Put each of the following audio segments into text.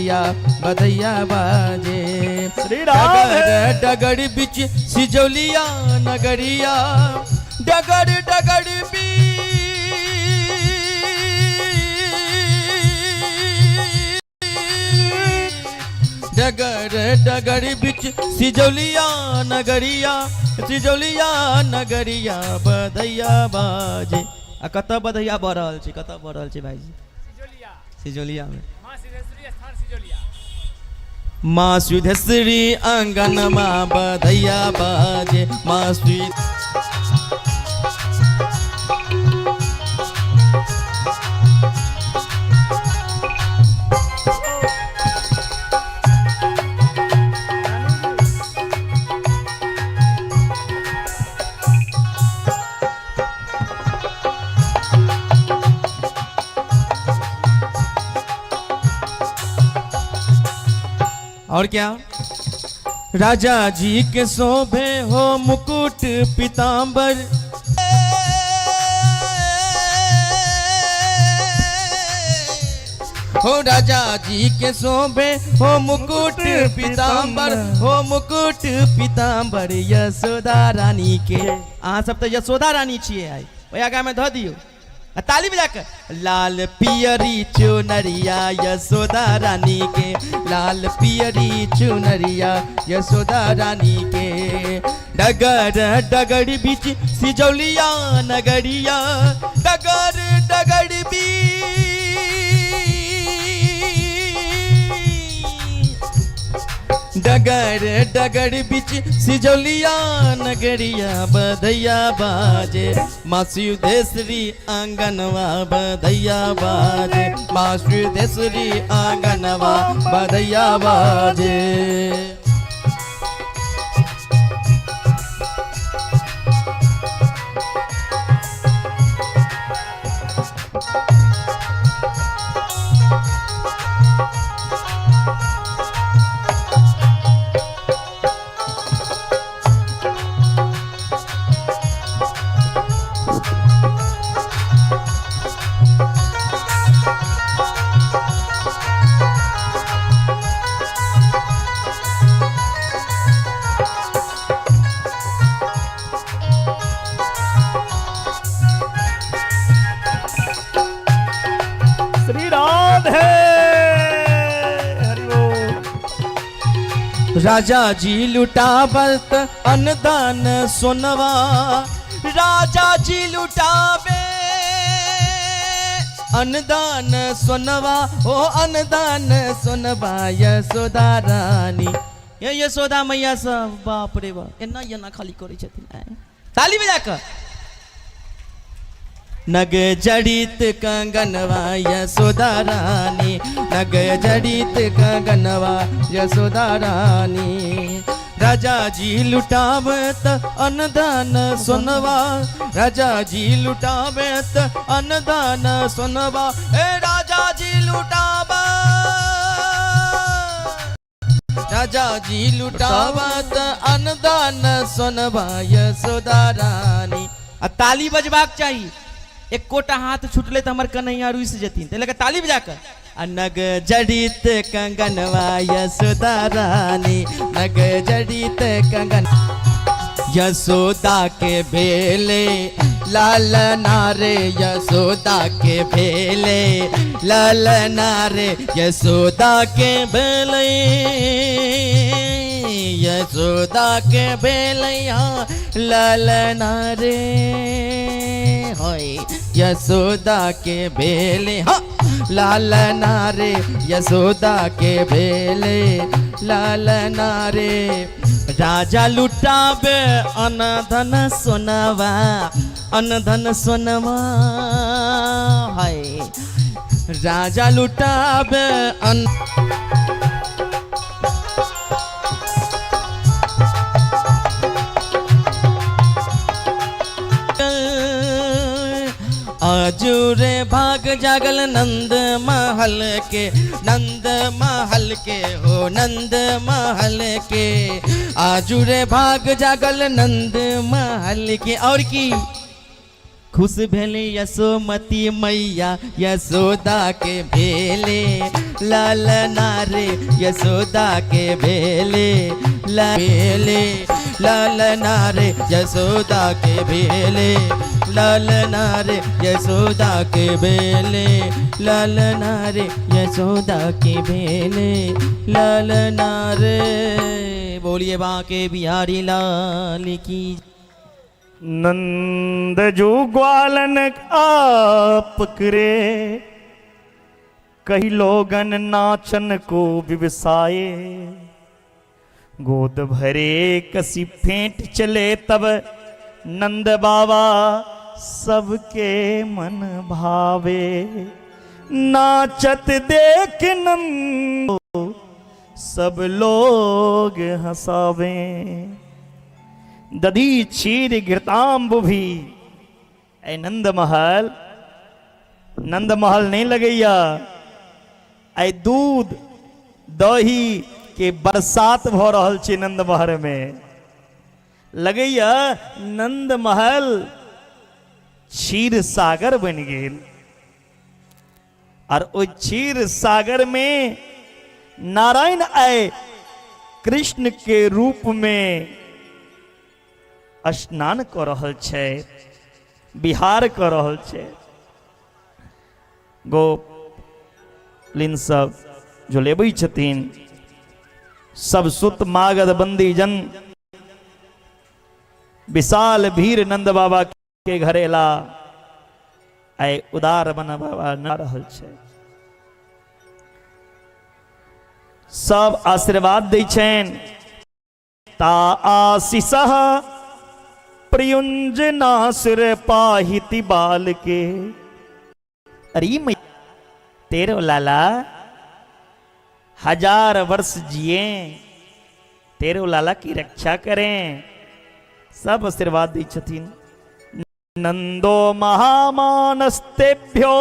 नगरिया बधैया बाजे। श्री राम डगर डगर बिच सिजौलिया नगरिया डगर डगर डगर डगर बिच सिजौलिया नगरिया बधैया बाजे। आ कत बधैया बढ़ रहल छै, कत बढ़ रहल छै भाईजी? सिजौलिया में माँ सिद्धेश्वरी आंगन माँ बधैया बाजे। माँ और क्या राजा जी के शोभे हो मुकुट पीतांबर। हो राजा जी के शोभे हो मुकुट पीतांबर, हो मुकुट पीतांबर यशोदा रानी के। अहाँ सब तो यशोदा रानी छिए। आई ओहि आगा में ध दियो ताली बजा कर। लाल पियरी चुनरिया यशोदा रानी के, लाल पियरी चुनरिया यशोदा रानी के। डगर डगर बीच सिजौलिया नगरिया डगर डगर डगर डगर बिच सिजौलिया नगरिया बधैया बाजे। माँ सिद्धेश्वरी आंगनवा बधैया बाजे। माँ सिद्धेश्वरी आंगनवा बधैया बाजे। राजा जी लुटावत अन्नदान सोनवा, राजा जी लुटावे अन्नदान सोनवा, ओ अन्नदान सोनवा यशोदा रानी। ये यशोदा मैया सब बाप रे बाप एना एना खाली करै छथिन। ताली बजा कर। नग जड़ित कंगनवा यशोदा रानी, नग जड़ित कंगनवा यशोदा रानी। राजा जी लुटावत अन्नदान सोनवा, राजा जी लुटावत अन्नदान सोनवा। ए राजा जी लुटावत, राजा जी लुटावत अन्नदान सोनवा यशोदा रानी। आ ताली बजबाक चाहिए। एक कोटा हाथ छुटले तो हमार कन्हैया रुस जतीन ते लगे ताली बजा कर। नग जड़ित कंगनवा यशोदा रानी, नग जड़ित कंगन यशोदा के भेले लाल नारे, यशोदा के भेले लाल नारे, यशोदा के भेले यशोदा के भेलैया लाल नारे होय। यशोदा के भेले हाँ लाल नारे, यशोदा के भेले लाल नारे। राजा लुटावे अनधन सोनवा, अनधन सोनवा हाय। राजा लुटावे आजुरे भाग जागल नंद महल के, नंद महल के हो नंद महल के। आजुरे भाग जागल नंद महल के। और की खुश भेले यशोमती मैया यशोदा के भेले ललना रे यशोदा के भेले भेले ललना रे यशोदा के भेले ललना रे यशोदा के भेले ललना रे यशोदा के भेले ललना रे। बोलिए बांके बिहारी लाल की। नंद जो ग्वालन आप करे कई लोगन नाचन को विवसाए गोद भरे कसी फेंट चले तब नंद बाबा सबके मन भावे नाचत देख नंद सब लोग हंसावे दधी क्षीर घृतांबु भी ऐ नंद महल नहीं लगैया ऐ दूध दही के बरसात भ रहल छै नंद महल में लगैया नंद महल क्षीर सागर बन गेल और ओ क्षीर सागर में नारायण आए कृष्ण के रूप में स्नान कर रहल छै बिहार कर रहल छै। गोपलिन सब जो लेबै छथिन सब सुत मागध बंदी जन विशाल भीड़ नंद बाबा के घरेला आय उदार बन बाबा न रहल छै सब आशीर्वाद दै छनि ता आशीष प्रियुंजनासुर पाहिति बाल के। अरे मैं तेरे लाला 1000 वर्ष जिए तेरे लाला की रक्षा करें सब आशीर्वाद दी छथिन। नंदो महामानस्तेभ्यो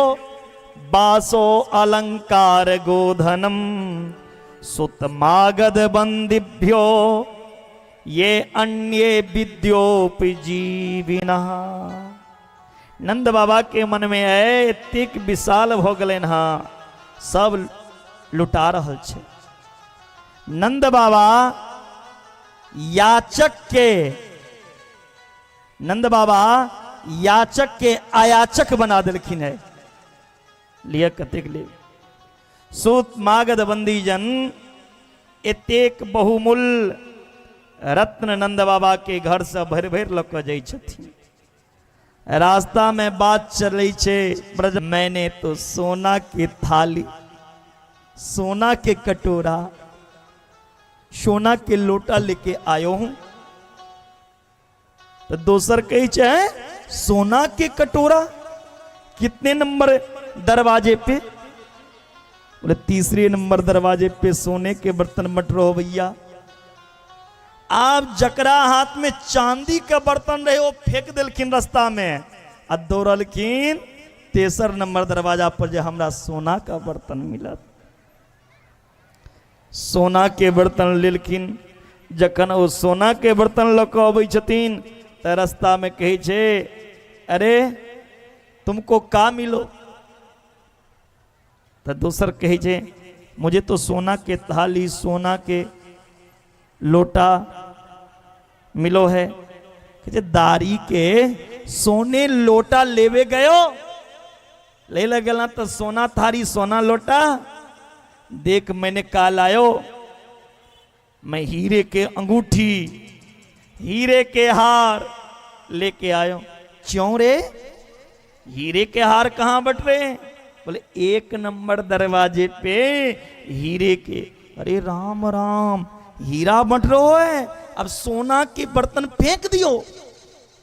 बासो अलंकार गोधनम सुतमागध बंदिभ्यो ये अन्य विद्योपजीविना। नंद बाबा के मन में है एतिक विशाल भ गेलन हाँ सब लुटा रहल छै। नंद बाबा याचक के आयाचक बना दिलखिन है लिया कतेक ले सूत मागध बंदी जन एतेक बहुमूल्य रत्न नंद बाबा के घर से भर भर लग जाय छथिन। रास्ता में बात चले छे ब्रज मैंने तो सोना के थाली सोना के कटोरा सोना के लोटा लेके आयो हूं तो दोसर कही चाहे सोना के कटोरा कितने नंबर दरवाजे पे बोले तीसरे नंबर दरवाजे पे सोने के बर्तन मत रहो भैया। आप जकरा हाथ में चांदी का बर्तन रहे वो फेंक दिलखिन रास्ता में आ दौड़लखिन तेसर नंबर दरवाजा पर जो हमरा सोना का बर्तन मिला सोना के बर्तन लेलखिन। जखन वो सोना के बर्तन लऽ कऽ अबै छथिन तो रास्ता में कहे छे अरे तुमको का मिलो तो दूसर कहे छे मुझे तो सोना के थाली सोना के लोटा मिलो है। दारी के सोने लोटा लेवे गयो ले लगला तो सोना थारी सोना लोटा देख मैंने का लायो मैं हीरे के अंगूठी हीरे के हार लेके आयो। क्यों रे हीरे के हार कहाँ बट रहे बोले 1 नंबर दरवाजे पे हीरे के। अरे राम राम हीरा बट रहो है अब सोना के बर्तन फेंक दियो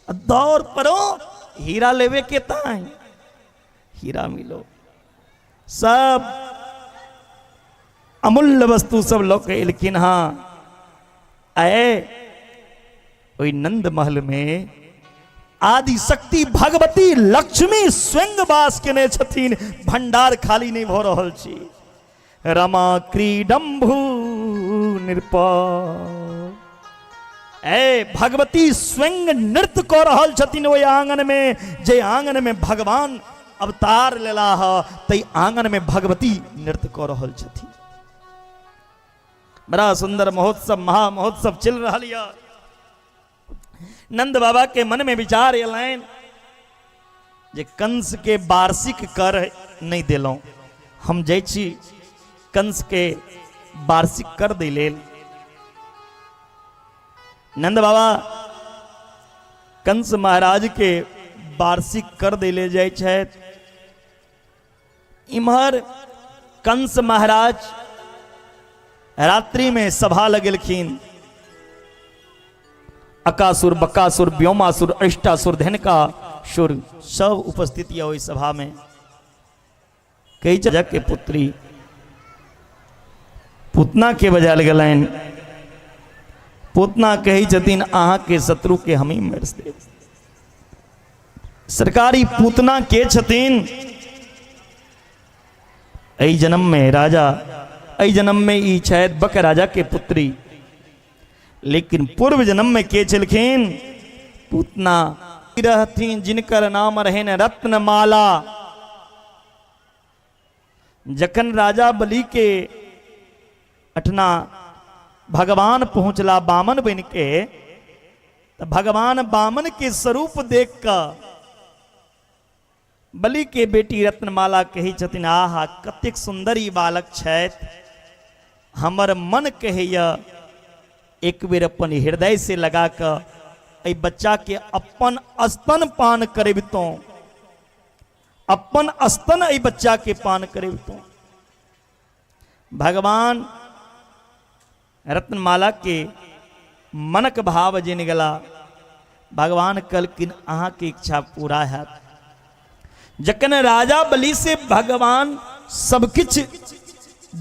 दौड़ परो हीरा लेवे के ताई हीरा मिलो सब अमूल्य वस्तु सब लोग एलखिन हाँ आए वही नंद महल में आदि शक्ति भगवती लक्ष्मी स्वयं वास केने छथिन भंडार खाली नहीं भ रहल छी। रमा क्रीडम्भू निरपा ए भगवती स्वयं नृत्य कर रहल छथिन ओहि आंगन में, जे आंगन में भगवान अवतार लेला है, तई आंगन में भगवती नृत्य कर रहल छथिन। बड़ा सुंदर महोत्सव, महा महोत्सव चल रहा है। नंद बाबा के मन में विचार एलैन जे कंस के वार्षिक कर नहीं दिलों, हम जाइ छी कंस के वार्षिक कर दे लेल। नंद बाबा कंस महाराज के वार्षिक कर दे ले जाय छथि। इम्हर कंस महाराज रात्रि में सभा लगेलखिन। अकासुर, बकासुर, व्योमासुर, अष्टासुर, धनकासुर सब उपस्थित है ओहि सभा में। कई जगह के पुत्री पूतना के बजायल गलैन। पूतना कही छथिन अहाँ के शत्रु के हम ही मारि देब। सरकारी पूतना के छथिन? एहि जन्म में राजा, एहि जन्म में ई शायद बक राजा के पुत्री, लेकिन पूर्व जन्म में के छलखिन? पूतना रहथिन जिनकर नाम रहन रत्नमाला। जखन राजा बलि के अठना भगवान पहुंचला बामन बन के, तो भगवान बामन के स्वरूप देख कर बलि के बेटी रत्नमाला कही छथिन आहा कतेक सुंदर ई बालक छथि, हमर मन कहैया एक बेर अपन हृदय से लगा कर एहि बच्चा के अपन स्तन पान करेबतों, अपन स्तन एहि बच्चा के पान करेबतों। भगवान रत्नमाला के मनक भाव जिन गला। भगवान कहलखिन अहाँ के इच्छा पूरा है। जखन राजा बलि से भगवान सब किछ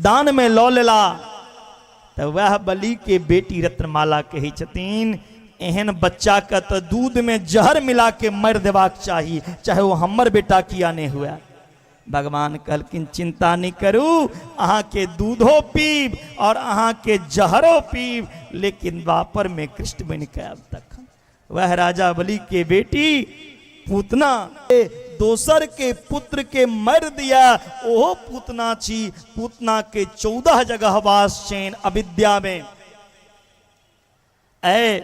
दान में लौ लेला, तो वह बलि के बेटी रत्नमाला कही छथिन एहन बच्चा का तो दूध में जहर मिला के मर देवाक चाहिए, चाहे वो हमर बेटा किया नहीं हुआ। भगवान कहलखिन चिंता नहीं करू, अहाँ के दूधो पीब और अहाँ के जहरो पीब, लेकिन द्वापर में कृष्ण बन के अब तक। वह राजा बलि के बेटी पूतना दोसर के पुत्र के मर दिया, ओहो पूतना छी। पूतना के 14 जगह वास चैन अविद्या में। ऐ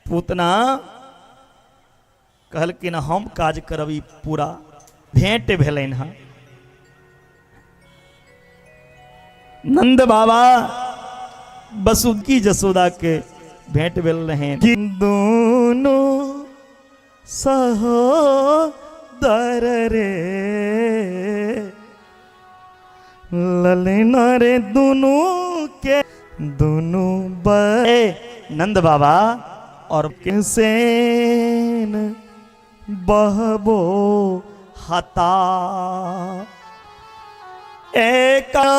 पूतना कहलखिन हम काज करबी पूरा। भेंट भेलन है। नंद बाबा बसुकी जसोदा के भेंट भेल रहे। दोनों सहोदर रे ललना रे दोनों के दोनों बे। नंद बाबा और किसेन बहबो हता एका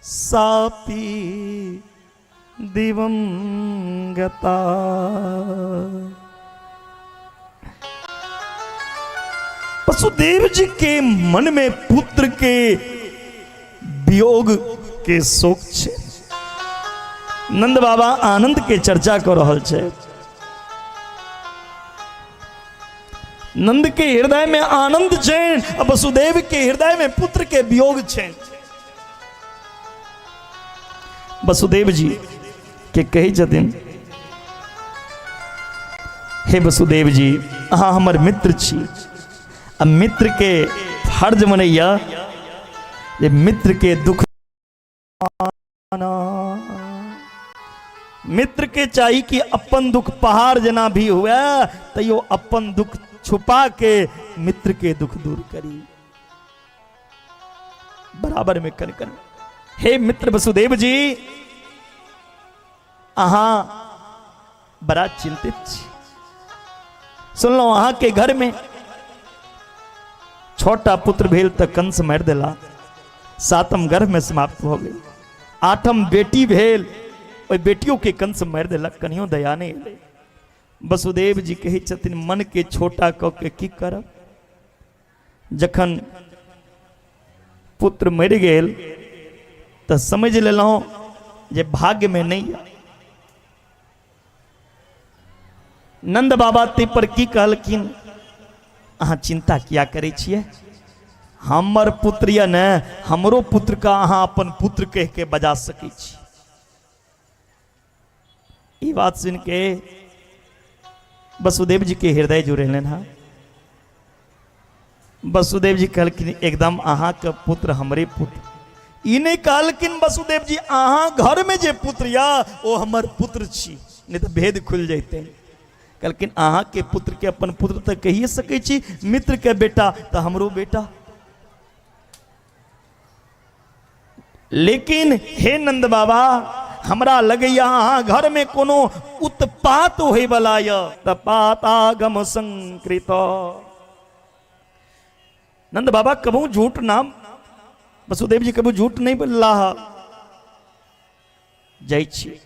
सापी दिवंगता। वसुदेव जी के मन में पुत्र के वियोग के शोक छे। नंद बाबा आनंद के चर्चा कर रहल छे। नंद के हृदय में आनंद छे, वसुदेव के हृदय में पुत्र के वियोग छे। वसुदेव जी के कही छथिन हे वसुदेव जी अहाँ हमर मित्र छी। अब मित्र के फर्ज मनैया जे मित्र के दुख, मित्र के चाहिए कि अपन दुख पहाड़ जना भी हुआ तैयो अपन दुख छुपा के मित्र के दुख दूर करी। बराबर में कर कर हे मित्र वसुदेव जी अहाँ बड़ा चिंतित छी। सुन लो अहाँ के घर में छोटा पुत्र भेल तो कंस मार देला, 7म गर्भ में समाप्त हो गई। 8म बेटी भेल, ओई बेटियों के कंस मार देला, कनियो दया नहीं एले। वसुदेव जी कही छथिन मन के छोटा क के की करब। जखन पुत्र मर गेल तो समझ लेलहुँ जे भाग्य में नहीं। नंद बाबा ते पर की कहलखिन, अहाँ चिंता किया करे छिए, हमर पुत्र या ने हमरो पुत्र का अहाँ अपन पुत्र कह के बजा सकै छी। ई बात सुन के वसुदेव जी के हृदय जुड़ेलन। हाँ, वसुदेव जी कहलखिन एकदम अहाँ के पुत्र हमरे पुत्र। ई नहीं कहलखिन वसुदेव जी अहाँ घर में जे पुत्र या वो हमर पुत्र छी, नहीं तो भेद खुल जैते। कहलखिन अहाँ के पुत्र के अपन पुत्र तो कहिए सकै छी, मित्र के बेटा तो हमरो बेटा। लेकिन हे नंद बाबा, हमरा लगैया अहाँ घर में कोनो उत्पात होय वाला य, तपातागम संकृत। नंद बाबा कबू झूठ नाम, वसुदेव जी कबू झूठ नहीं बोला। जाइ छी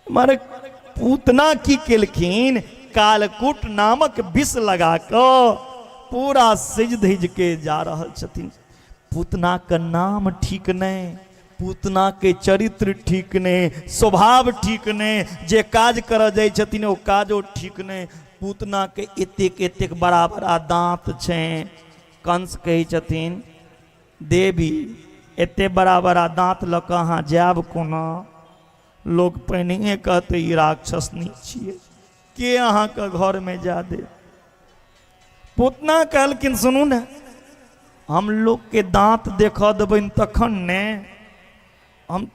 हमारे पूतना की केलखिन, कालकूट नामक विष लगा कर पूरा सिज धिज के जा रहल छथिन। पूतना का नाम ठीक नहीं, पूतना के चरित्र ठीक नहीं, स्वभाव ठीक नहीं, जे काज कर जाय छथिन ओ काजो ठीक नहीं। पूतना के एतेक एतेक बड़ा बड़ा दांत छै। कंस कहे छथिन देवी एते बड़ा बड़ा दांत लऽ कऽ अहाँ जायब कोना? लोग पहिने कहते ई राक्षसनी छिए, के अहाँके घर में जा दे। पूतना कहलखिन सुनू ने, हम लोग के दांत देखा देबन तखन ने हम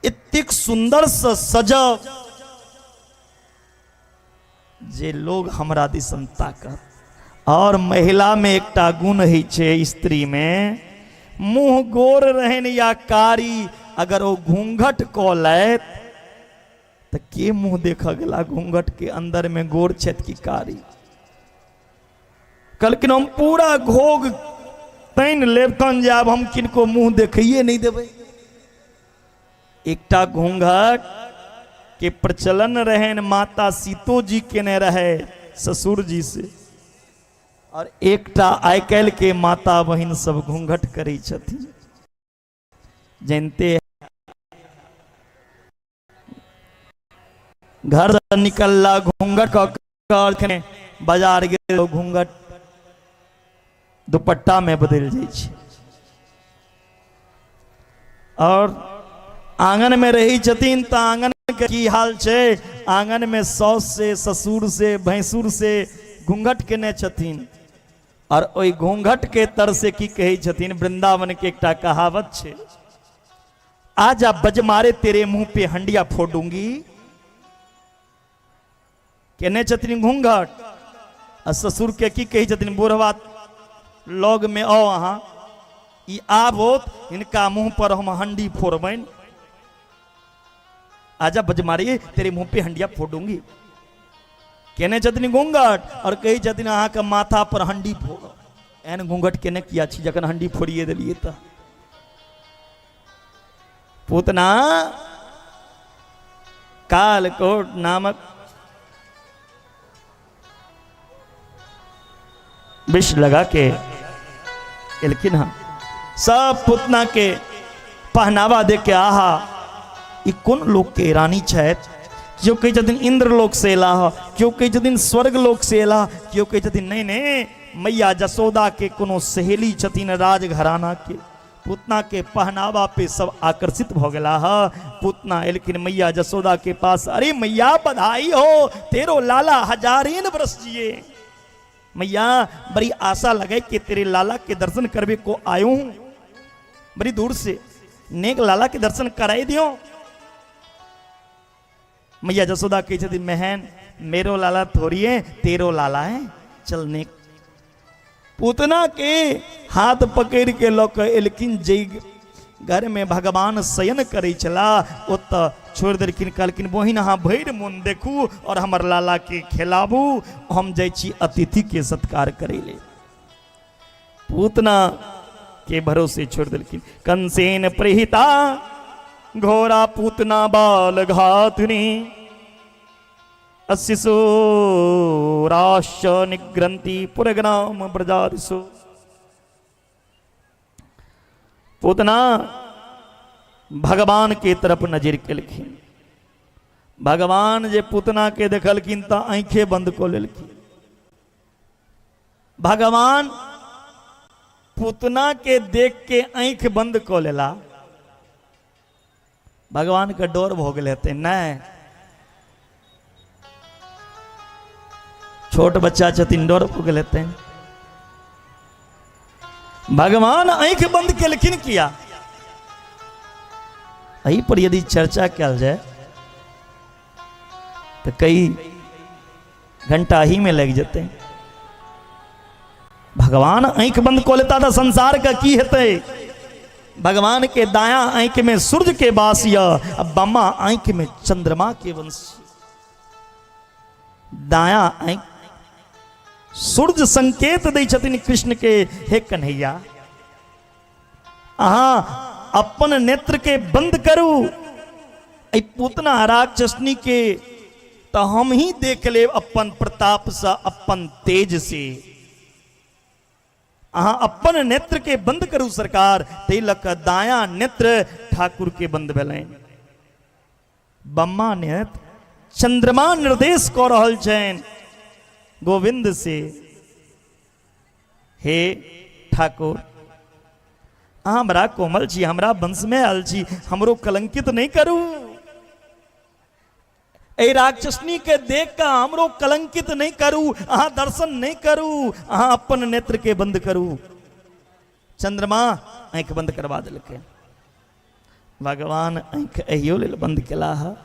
इतक सुंदर से सजब जे लोग हमरा दिसन ताकत। और महिला में एकटा गुण है छे, स्त्री में मुंह गोर रहन या कारी, अगर वो घूंघट क लैत तो के मुंह देखा गेला घूंघट के अंदर में गोर छत की कारी। कहलखिन हम पूरा घोग तैन लेब तन जाब, हम किनको मुंह देखिए नहीं देवे। एकटा घूंघट के प्रचलन रहन माता सीतो जी के ने रहे ससुर जी से, और एकटा आइ काल्हि के माता बहिन सब घूंघट करै छथिन। जानते घर से निकलला घूंघट का बाजार गेल घूंघट दुपट्टा में बदल जाइ छै। और आंगन में रही छथिन तो आंगन के की हाल छै, आंगन में सास से ससुर से भैंसुर से घूंघट केने छथिन। और ओई घूंघट के तर से की कहे छथिन, वृंदावन के एकटा कहावत छे, आजा बज मारे तेरे मुंह पे हंडिया फोड़ूंगी। केने छथिन घूंघट, आ ससुर के की कहे छथिन, बुढ़वा लग में आओ अहाँ, ई आबोत इनका मुंह पर हम हंडी फोड़बैन। आजा बज मारे तेरे मुंह पे हंडिया फोड़ूंगी। केने छथिन घूंघट, और कही छथिन अहाँ के माथा पर हंडी फोड़ो। एन घूंघट केने किया छी जखन हंडी फोड़िए देलिए तो। पूतना कालकोट नामक विष लगा के एलखिन हम, सब पूतना के पहनावा दे के आहा ई कोन लोक के रानी छथि। क्यों कही छथिन इंद्र लोक से एला, क्यों कही छथिन स्वर्ग लोक से एला, क्यों कही छथिन नहीं नहीं मैया जसोदा के कोनो सहेली छथिन राजघराना के। पूतना के पहनावा पे सब आकर्षित भ गेला है। पूतना एलखिन मैया जसोदा के पास, अरे मैया बधाई हो, तेरो लाला हजारीन बरस जिए। मैया बड़ी आशा लगे कि तेरे लाला के दर्शन करवे को आयो हूं, बड़ी दूर से नेक लाला के दर्शन कराई दियो। मैया जसोदा कही छथिन महन मेरो लाला थोड़ी है, तेरो लाला है, चल नेक। पूतना के हाथ पकड़ के लोक एलखिन जै घर में भगवान शयन करे चला, ओत छोड़ देलखिन। कहलखिन बहिन अहाँ भैर मोन देखू और हमर लाला के खिलाबू, हम जाइ छी अतिथि के सत्कार करे ले। पूतना के भरोसे छोड़ देलखिन। कंसेन प्रहिता घोरा पूतना बाल घातनी, अशिशो राश निग्रंथि पुरग्राम ब्रजादिशो। पूतना भगवान के तरफ नजर केलखिन। भगवान जे पुतना के देखलखिन त आंखे बंद को लेलखिन। भगवान पुतना के देख के आंख बंद को लेला। भगवान का डर भ गेल हेतै नहीं, छोट बच्चा छथिन, डर भ गेल हेतै। भगवान आंख बंद केलखिन किया? एहि पर यदि चर्चा कल जाए तो कई घंटा ही में लग जाते। भगवान आंख बंद को लेता था संसार का की हेतै। भगवान के दाया आंख में सूर्य के वास या बामा आंख में चंद्रमा के वंश। दाया आंख सूर्य संकेत दै छथिन कृष्ण के, हे कन्हैया अहाँ अपन नेत्र के बंद करू, ऐ पूतना राक्षसनी के तो हम ही देख ले अपन प्रताप से, अपन तेज से। अहाँ अपन नेत्र के बंद करू सरकार। तेलक दाया नेत्र ठाकुर के बंद भेलै। बम्मा नेत्र चंद्रमा निर्देश कऽ रहल छनि गोविंद से, हे ठाकुर अहाँ बड़ा कोमल छी, हमरा वंश में आयल छी, हमरो कलंकित नहीं करू। ए राक्षसनी के देख कर हमरो कलंकित नहीं करू, अहाँ दर्शन नहीं करू, अहाँ अपन नेत्र के बंद करू। चंद्रमा आंख बंद करवा दिलके। भगवान आंख एहियो लेल बंद केला है।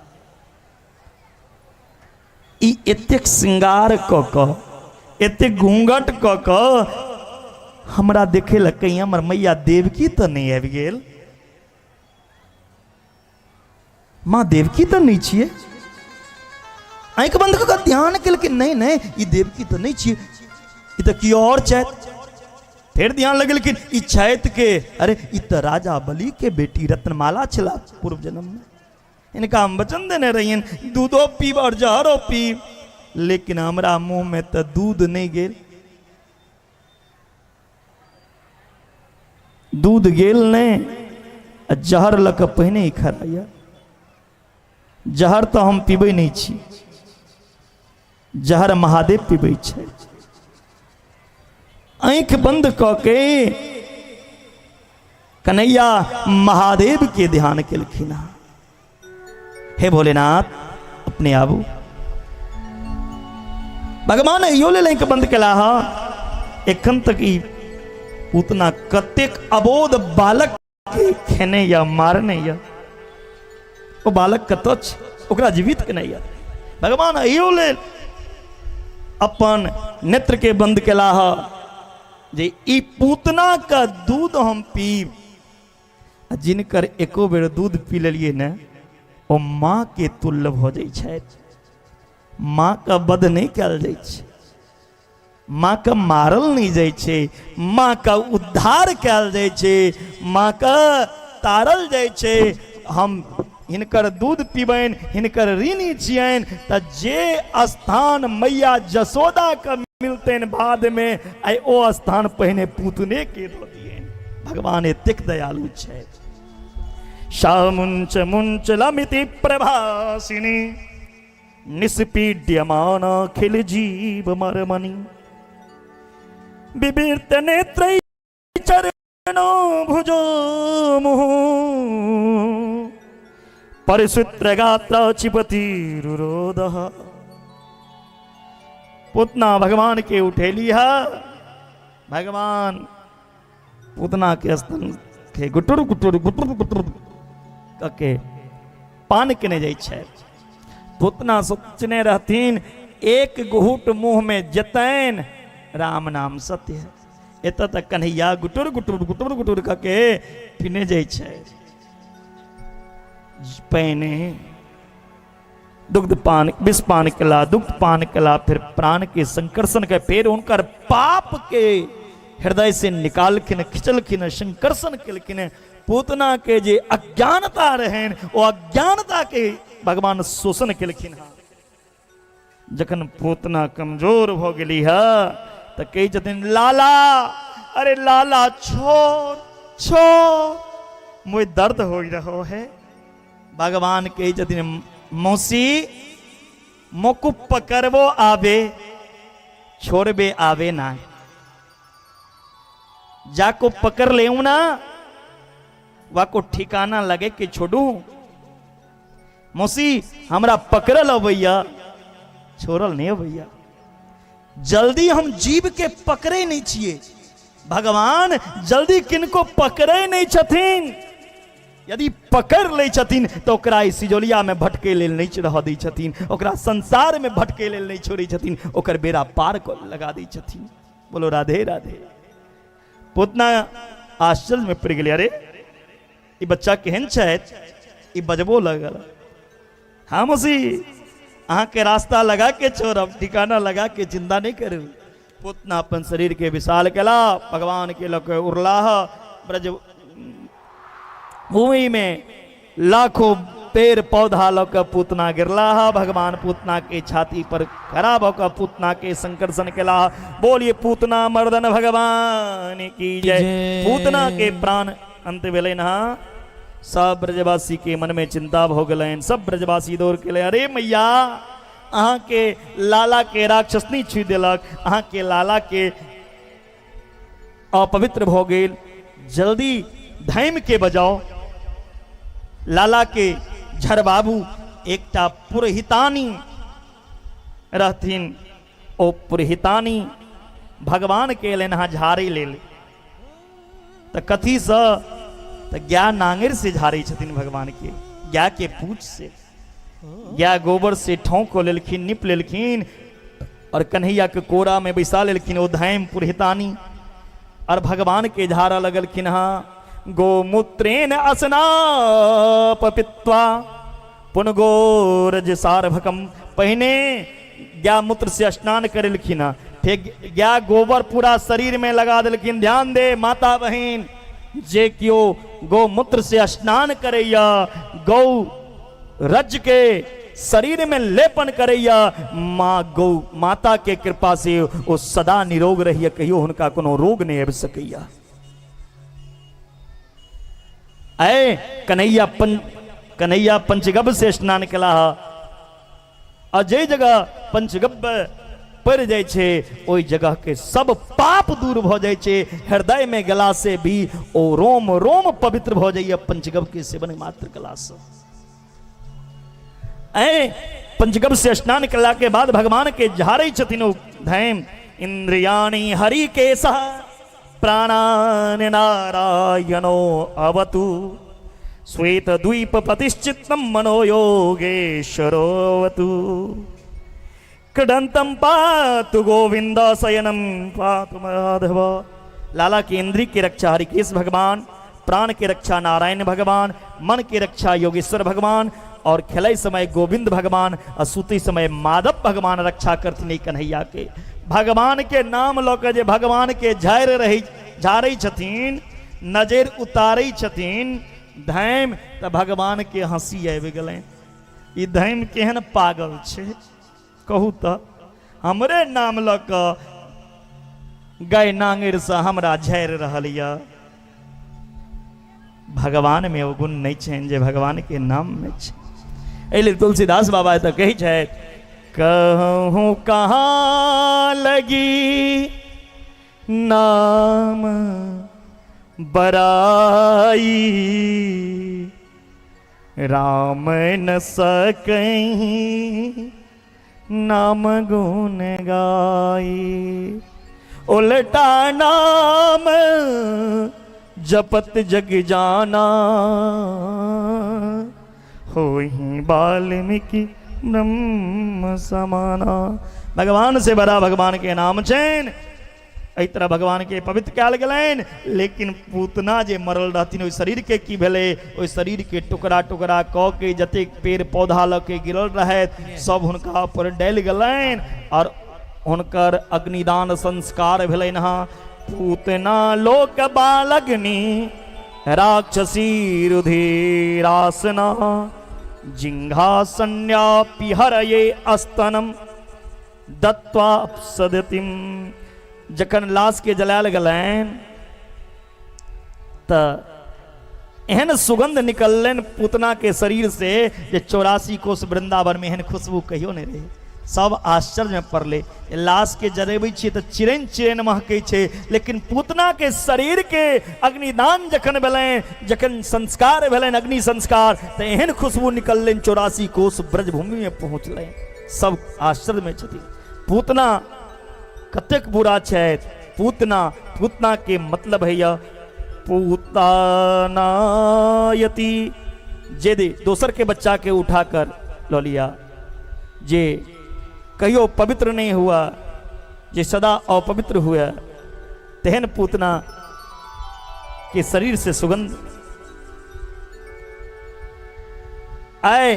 ई एतेक श्रृंगार क क, एतेक घूंघट क क हमरा देखे लग हमर मैया देवकी तो नहीं आबि गेल। माँ देवकी तो नहीं छिए। आंख बंद क ध्यान केलकै, नहीं नहीं ई देवकी तो नहीं छिए, ई तो की और छैथ। फिर ध्यान लगेलखिन ई छैथ के, अरे ई तो राजा बलि के बेटी रत्नमाला छला पूर्व जन्म में। इनका हम वचन देने रहियन दूधो पीब और जहरो पीब, लेकिन हमरा मुंह में तो दूध नहीं गेल। दूध गेल नहीं, जहर लक पहिने ही खराया। जहर तो हम पीबे नहीं छी, जहर महादेव पीबे छै। आंख बंद क के कन्हैया महादेव के ध्यान केलखिन। हे भोलेनाथ अपने आबू। भगवान यो ले आंख बंद केला हा। एखन तक ई उतना कतेक अबोध बालक के खेने या मारने या वो बालक कतो छ, ओकरा जीवित के नहीं। भगवान यो ले अपन नेत्र के बंद केला हा जे ई पूतना का दूध हम पीब। जिनकर एको बेर दूध पी लेलिए ने ओ माँ के तुल्य भ जाइ छै। माँ का वध नहीं कल जाइ छै, माँ का मारल नहीं जाइ छै, माँ का उद्धार कल जाइ छै, माँ का तारल जाइ छै। हम हिनकर दूध पीबैन, हिनकर ऋणी छियन, त जे स्थान मैया जसोदा का मिलतेन बाद में, आई ओ स्थान पहिने पूतने के दो दियन। भगवान एतेक दयालु छै। शामुंच मुंच लमिति प्रभासिनी, निष्पीड्यमान खिल जीव मरमणि। विवृत नेत्र चरणो भुजो मुहु, परिसूत्र गात्र चिपतिरुरोदः। पूतना भगवान के उठेली है। भगवान पूतना के स्तन के गुटुर गुटुर गुटुर गुटुर के पान केने जाइ छै। पूतना सोचने रहतीन एक घूट मुंह में जतैन राम नाम सत्य है। एत तक कन्हैया गुटुर गुटुर गुटुर गुटुर के पीने जाइ छै। पहने दुग्ध पान, विष पान केला, दुग्ध पान केला, फिर प्राण के संकर्षण के, फिर उनकर पाप के हृदय से निकालखिन, खिंचलखिन, संकर्षण केलखिन। पूतना के जे अज्ञानता रहेन वो अज्ञानता के भगवान शोषण केलखिन। जखन पूतना कमजोर हो गेली है तो कही छथिन लाला, अरे लाला छोड़ छोड़, मुझे दर्द हो रहो है। भगवान कही छथिन मौसी मोकु पकड़बो आवे छोड़बे आवे ना, जाको पकड़ ले ना वाको ठिकाना लगे कि छोड़ू। मौसी हमरा पकड़ल हो भैया, छोड़ल नहीं हो भैया। जल्दी हम जीव के पकड़े नहीं छिए, भगवान जल्दी किनको पकड़े नहीं छथिन। यदि पकड़ ले छथिन तो ओकरा इस सिजोलिया में भटके लेल नहीं रह दी छथिन, ओकरा संसार में भटके लेल नहीं छोड़ी छथिन, ओकर बेड़ा पार को लगा दी छथिन। बोलो राधे राधे। पुतना आश्चर्य में पड़ गए, अरे ये बच्चा केहन छथि, ये बजबो लगल। हाँ मौसी अहाँ के रास्ता लगा के छोड़ब, ठिकाना लगा के चिंता नहीं करू। पुतना अपन शरीर के विशाल केला, भगवान के लग उड़लाह ब्रज भूमि में लाखों पेड़ पौधा लग पूतना गिरला, भगवान पूतना के छाती पर खड़ा होकर पूतना के संकर्षण केला। बोलिए पूतना मर्दन भगवान की जय। पूतना के प्राण अंत भेले ना, सब ब्रजवासी के मन में चिंता हो गए। सब ब्रजवासी दौड़ के ले, अरे मैया अहाँ के लाला के राक्षसनी छू दिलक, अहाँ के लाला के अपवित्र भ गेल, जल्दी धैम के बजाओ। लाला के झरबाबू एकटा पुरहितानी रहथिन, ओ पुरहितानी भगवान के लेन झाड़ी ले त कथी से त गाय नांगर से झाड़ी छथिन भगवान के, गाय के पूछ से, गाय गोबर से ठोंक को लेलखिन, निप लेलखिन और कन्हैया के कोरा में बैसा लेलखिन ओ धैम पुरहितानी, और भगवान के झाड़ा लगलखिन। हाँ गोमूत्रेण असनापपित्वा पुनगोरज सार्भकम, पहने गाय मूत्र से स्नान करेलखिन, फिर गाय गोबर पूरा शरीर में लगा दिलखिन। ध्यान दे माता बहन, जे क्यों गोमूत्र से स्नान करैया, गौ रज के शरीर में लेपन करैया, माँ गौ माता के कृपा से वो सदा निरोग रहिए, कहियो उनका कोनो रोग नहीं आबि सकैया। ऐ कन्हैया पंचगब से स्नान केला, और जे जगह पंचगब पड़ जाए छे ओई जगह के सब पाप दूर भ जाए छे। हृदय में गला से भी ओ रोम रोम पवित्र भ जाइए पंचगब के सेवन मात्र कला से। ऐ पंचगब से स्नान कला के बाद भगवान के झारे छथिन धैम। इंद्रियाणि हरि केशः प्राणान नारायणो अवतु, श्वेत द्वीप प्रतिश्चित्तम मनोयोगेश्वरोवतु, कडंतम पातु गोविंद शयनम पातु माधव। लाला की इंद्री की रक्षा हरिकेश भगवान, प्राण की रक्षा नारायण भगवान, मन की रक्षा योगेश्वर भगवान, और खेलय समय गोविंद भगवान, और सूती समय माधव भगवान रक्षा करथिन कन्हैया के। भगवान के नाम लोक जे भगवान के झारे छथिन, नजर उतारे छथिन धैम, त भगवान के हंसी आबि गेलै। ई धैम केहन पागल छे कहू त, हमरे नाम ल क गाय नांगर से हमरा झारि रहल य। भगवान में वो गुण नहीं छनि जे भगवान के नाम में छै। एहि तुलसीदास बाबा तो कही छथि, कहूँ कहाँ लगी नाम बराई, राम न सकहीं नाम गुण गाई। उल्टा नाम जपत जग जाना, होहि वाल्मीकि ब्रह्म समाना। भगवान से बड़ा भगवान के नाम छनि, एहि तरह भगवान के पवित्र कयल गेलनि। लेकिन पूतना जे मरल रहथिन ओहि शरीर के की भेलै, ओहि शरीर के टुकड़ा टुकड़ा क के जतेक पेड़ पौधा ल के गिरल रहथि सब हुनका पर डालि गेलनि, और हुनकर अग्निदान संस्कार भेलनि। हाँ पूतना लोक बालग्नि राक्षसी रुधिरासना, जिंघासन्यापि हरये अस्तनम दत्वा सदतिम। जखन लाश के जलायल गेलनि त एहन सुगंध निकलन पूतना के शरीर से जे 84 कोस वृंदावन में एहन खुशबू कहियो नहीं रहे। सब आश्चर्य में पड़ले। लाश के जरेबै छियै तऽ चिरैन चिरैन महकै छै, लेकिन पूतना के शरीर के अग्निदान जखन भेलैन, जखन संस्कार भेलैन अग्नि संस्कार, तऽ एहन खुशबू निकललैन 84 कोस ब्रजभूमि में पहुँचलैन। सब आश्चर्य में छथिन। पूतना कतेक बुरा छथि। पूतना के मतलब है यह पूतानायति, जे दे दोसर के बच्चा के उठाकर लो लिया, जे कहियो पवित्र नहीं हुआ, जे सदा अपवित्र हुआ, तेहन पूतना के शरीर से सुगंध आए।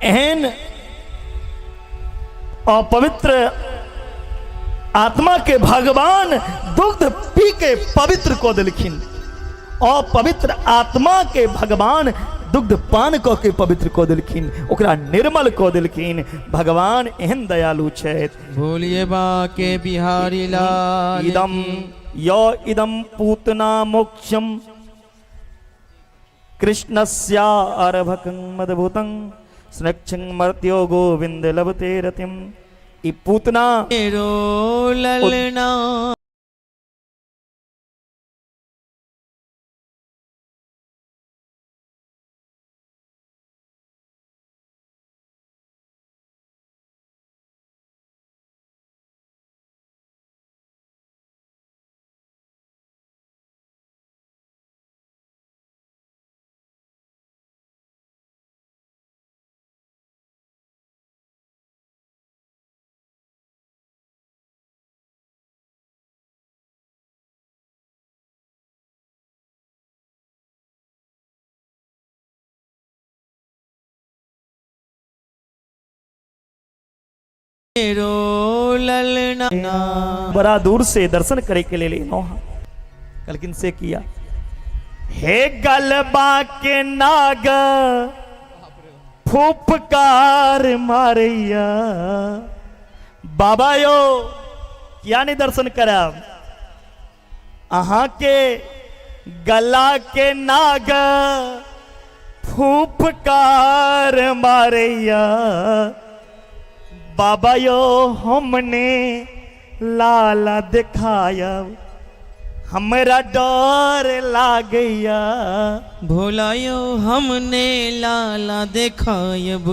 एहन अपवित्र आत्मा के भगवान दुग्ध पी के पवित्र को दिलखिन। अपवित्र आत्मा के भगवान दुग्ध पान क के पवित्र को दिलखिन, ओकरा निर्मल को दिलखिन। भगवान एहन दयालु छथि। बोलिए बाके बिहारी लाल इदम यो इदम पूतना मोक्षम कृष्णस्या अर्भकं मदभूतं स्नक्षं मर्त्यो गोविंद लभते रतिम। ई पूतना रो ललना रो ललना। बड़ा दूर से दर्शन करे के लिए कलकिन से किया। हे गलबा के नाग फूफकार मारिया। बाबा यो क्या नहीं दर्शन करब, अहाँ के गला के नाग फूफकार मारिया। बाबा यो हमने लाला दिखाया, हमरा डर लागैया। भोलायो हमने लाला देखायब,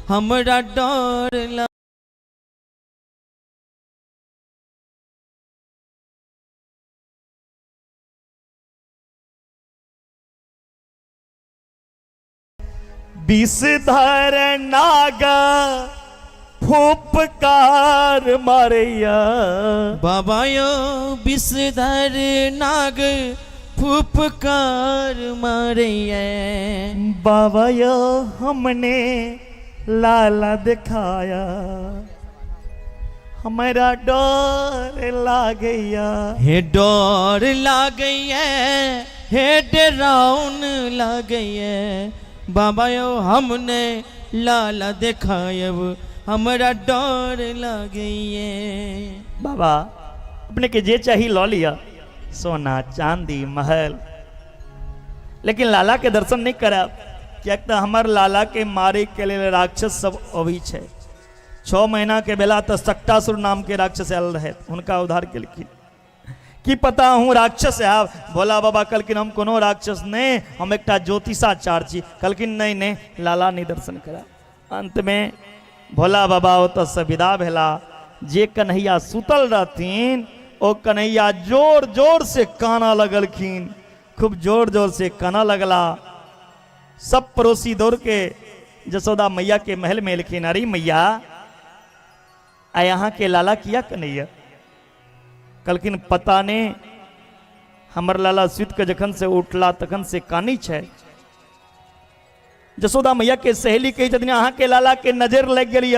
हमरा डर ला। विषधर नागा फूफकार मारिया। बाबा यो विषधर नाग फूफकार मारिया। बाबा यो हमने लाला दिखाया, हमारा डर लागैया। हे डर लागैया, हे डराउन लागैया। बाबा यो हमने लाला दिखायब, हमरा डर लागैया। बाबा अपने के जे चाहिए लो लिया, सोना चांदी महल, लेकिन लाला के दर्शन नहीं करब, क्या तो हमार लाला के मारे के लिए राक्षस सब अभी छे। 6 महीना के बेला तो सक्टासुर नाम के राक्षस आयल रहे, उनका उद्धार के लिए की पता हूँ राक्षस है। भोला बाबा कलकिन हम कोनो राक्षस नहीं, हम एक ज्योतिषाचार्य छी। कलकिन नहीं नहीं लाला नहीं दर्शन करा। अंत में भोला बाबा ओत से विदा भेला। जे कन्हैया सुतल रहथिन ओ कन्हैया जोर जोर से काना लगलखिन, खूब जोर जोर से काना लगला। सब पड़ोसी दौड़ के जसोदा मैया के महल में एलखिन। अरे मैया आ यहाँ के लाला किया कन्हैया? कलकिन पता ने हमर लाला सुत के जखन से उठला तखन से कानी छे। जसोदा मैया के सहेली कही छथिन अहाँ के लाला के नजर लग गई,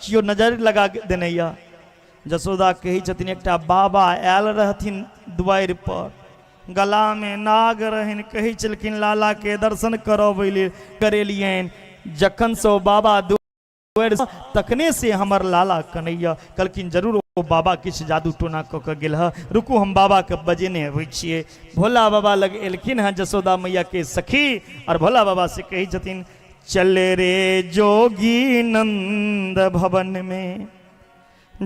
चियो नजर लगा देने। जसोदा कही छथिन एकटा बाबा आयल रहथिन द्वार पर, गला में नाग रहन, कही चलखिन लाला के दर्शन करेलियन। जखन से बाबा द्वार तखने से हमर लाला कन्हैया। कलकिन जरूर ओ बाबा किछ जादू टोना क के गेल ह, रुकू हम बाबा के बजेने अबै छियै। भोला बाबा लग एलखिन हैं जसोदा मैया के सखी, और भोला बाबा से कही छथिन चल रे जोगी नंद भवन में,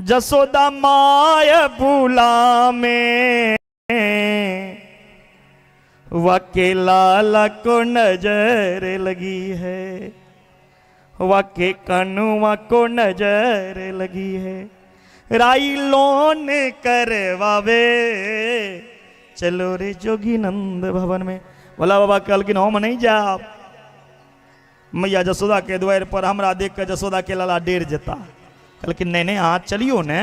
जसोदा माय बुला में, वाके लाला को नजर लगी है, वाके कनुआ को नजर लगी है, राई लोन करवावे, चलो रे जोगी नंद भवन में। भोला बाबा कहलखिन हम नहीं जाब, मैया जसोदा के द्वार पर हमरा देख के जसोदा के लाला डेर जेता। कहलखिन नहीं नहीं हाँ चलियो ने।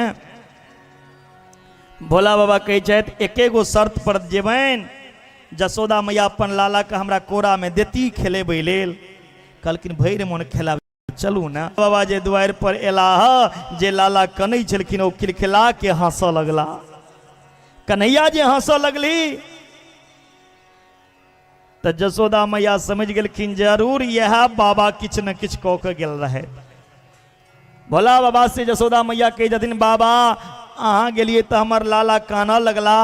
भोला बाबा कहे छथि एके गो शर्त पर जेबैन, जसोदा मैया अपन लाला के हमरा कोरा में देती खेलेबै लेल। कहलखिन भैर मोन खेलाबै चलू ना। बाबा जे द्वार पर एला जे लाला कनै छलखिन ओ खिलखिला के हंसऽ लगला। कन्हैया जे हंसऽ लगली तो जसोदा मैया समझ गेलखिन जरूर यह बाबा किछ न किछ कऽ के गेल रहे। भोला बाबा से जसोदा मैया कहे छथिन बाबा अहाँ गेलिए तो हमर लाला कानऽ लगला,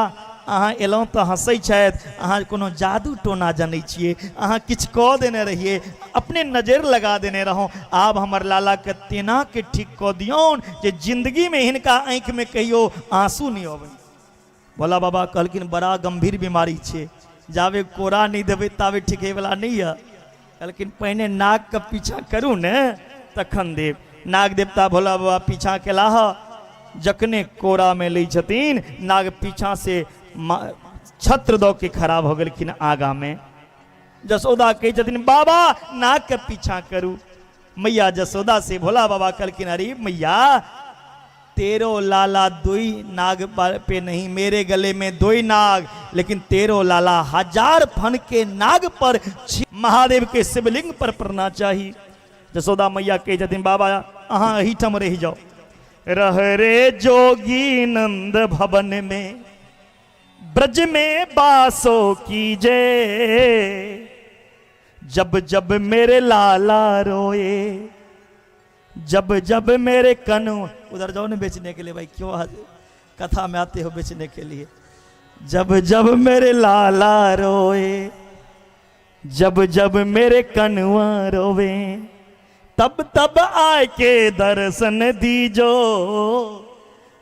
अहाँ एलहुँ तो हंसै छथि, अहाँ कोनो जादू टोना जनै छियै, अहाँ किछु कऽ देने रहिए, अपने नजर लगा देने रहौं, आब हमर लाला के तेना के ठीक कऽ दियौन जे जिंदगी में हिनका आँखि में कहियो आंसू नहीं अबै। भोला बाबा कहलखिन बड़ा गंभीर बीमारी छै, जावे कोरा नहीं देवे तावे ठीक वाला नहीं है। कहलखिन पहिने नाग के पीछा करू ने तखन देव। नाग देवता भोला बाबा पीछा केला, जखने कोरा में लै छथिन नाग पीछा से छत्र दो के खराब हो गलखिन आगा में। जसोदा कहे छथिन बाबा नाग के पीछा करू। मैया जसोदा से भोला बाबा कहलखिन अरे मैया तेरो लाला दोई नाग पे नहीं, मेरे गले में दोई नाग, लेकिन तेरो लाला 1000 फन के नाग पर महादेव के शिवलिंग पर पड़ना चाहिए। जसोदा मैया कहे छथिन बाबा अहाँ अहीठम रह जाओ, रह रे जोगी नंद भवन में, ब्रज में बासो कीजे, जब जब मेरे लाला रोए, जब जब मेरे कनु। उधर जाओ ना बेचने के लिए भाई, क्यों कथा में आते हो बेचने के लिए। जब जब मेरे लाला रोए, जब जब मेरे कनुआ रोवे, तब तब आए के दर्शन दीजो,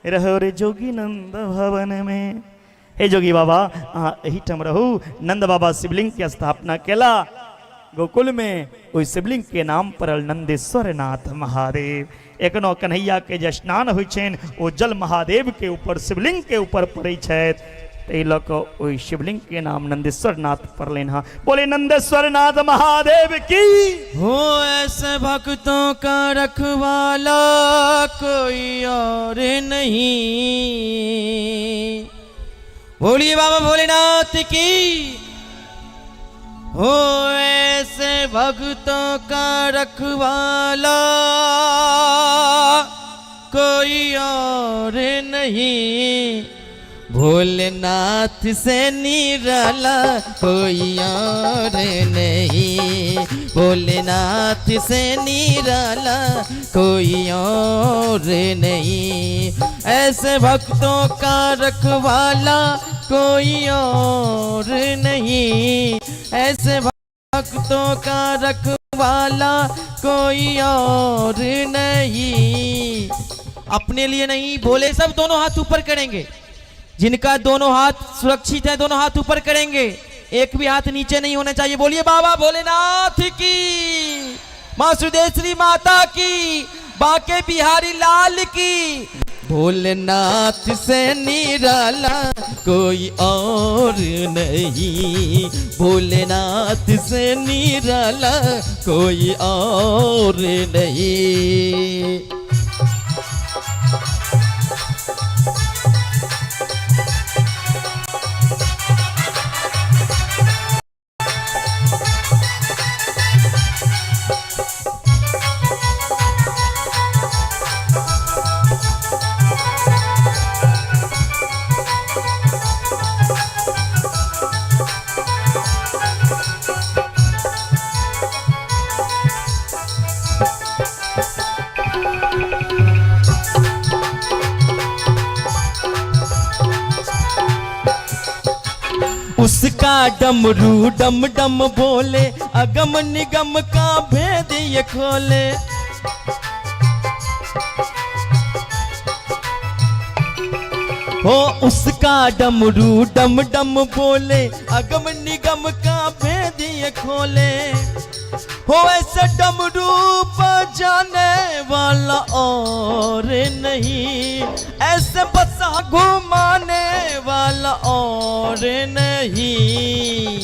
रहो रे जोगी नंद भवन में। हे जोगी बाबा अहाँ एहिठम रहू। नंद बाबा शिवलिंग के स्थापना केला गोकुल में, ओहि शिवलिंग के नाम पड़ल नंदेश्वर नाथ महादेव। एखनो कन्हैया के जे स्नान होइ छनि ओ जल महादेव के ऊपर शिवलिंग के ऊपर पड़ै छथि, ताहि लऽ कऽ ओहि शिवलिंग के नाम नंदेश्वर नाथ पड़लनि हँ। बोले नंदेश्वर नाथ महादेव की हो। ऐसे भक्तों का रखवाला कोई और नहीं, बोलिए बाबा भोलेनाथ की। हो ऐसे भक्तों का रखवाला कोई और नहीं, भोलेनाथ से निराला कोई और नहीं, भोलेनाथ से निराला कोई और नहीं। ऐसे भक्तों का रखवाला कोई और नहीं, ऐसे भक्तों का रखवाला कोई और नहीं। अपने लिए नहीं बोले, सब दोनों हाथ ऊपर करेंगे। जिनका दोनों हाथ सुरक्षित है दोनों हाथ ऊपर करेंगे, एक भी हाथ नीचे नहीं होना चाहिए। बोलिए बाबा भोलेनाथ की, माँ सुदेश्वरी माता की, बांके बिहारी लाल की। भोलेनाथ से निराला कोई और नहीं, भोलेनाथ से निराला कोई और नहीं। उसका डमरू डम डम बोले, अगम निगम का भेद ये खोले। हो उसका डमरू डम डम बोले, अगम निगम का भेद ये खोले। हो ऐसा डमरू बजाने वाला और नहीं, ऐसे बसा घुमाने वाला और नहीं।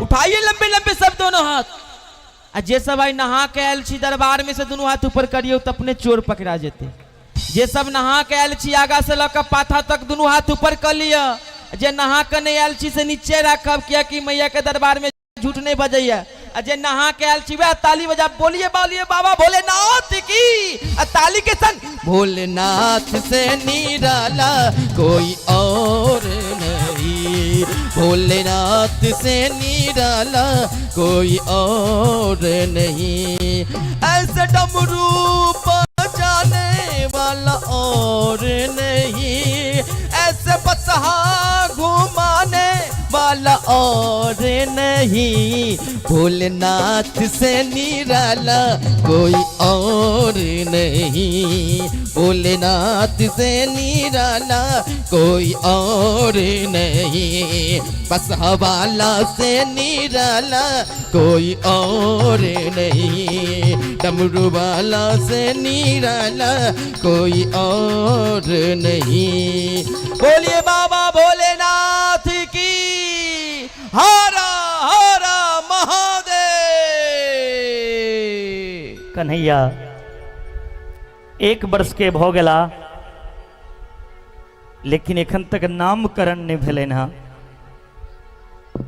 उठाइए लंबे लंबे सब दोनों हाथ। जे सब आई नहा के आयल छी दरबार में से दोनों हाथ ऊपर करियो तो अपने चोर पकड़ा जेते। जे सब नहा के आयल छी आगा से लका पाथा तक दोनों हाथ ऊपर कर लिया। जे नहा के नहीं आयल छी से नीचे रखब, किया कि मैया के दरबार में झूठ नहीं बजैया। अजय नहा के आयल छी वह ताली बजा, बोलिए बोलिए बाबा भोलेनाथ की। ताली के संग भोलेनाथ से निराला कोई और नहीं, भोलेनाथ से निराला कोई और नहीं। ऐसे डमरू बजाने वाला और नहीं, ऐसे बसहा घुमाने वाला और नहीं। भोलेनाथ से निराला कोई और नहीं, भोलेनाथ से निराला कोई और नहीं। बसहा वाला से निराला कोई और नहीं, डमरू वाला से निराला कोई और नहीं। बोलिए बाबा भोलेनाथ की। हरा हरा महादेव। कन्हैया 1 वर्ष के भ गेला, लेकिन एखन तक नामकरण नहीं भेलै ना।